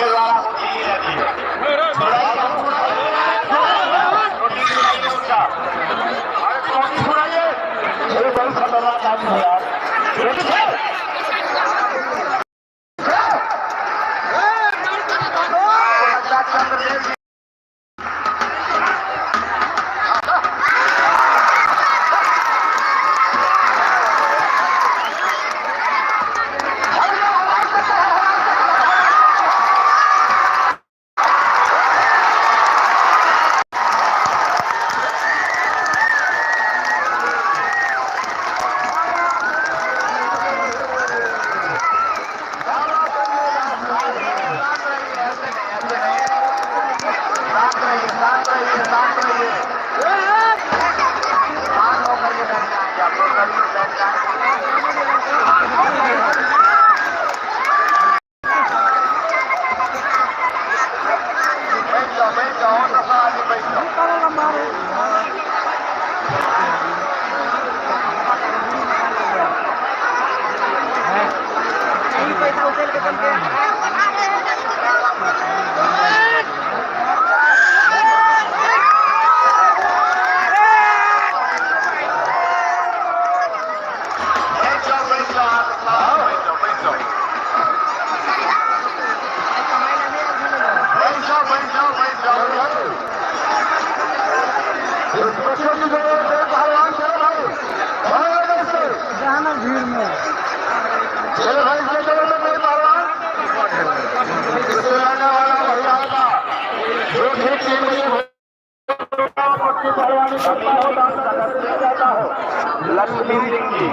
के द्वारा होती ही रहती है। बहुत खतरनाक आदमी है यार। भीड़ में चलो भाई लक्ष्मी सिंह जी,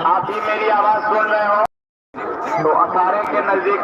आप भी मेरी आवाज सुन रहे हो तो अखाड़े के नजदीक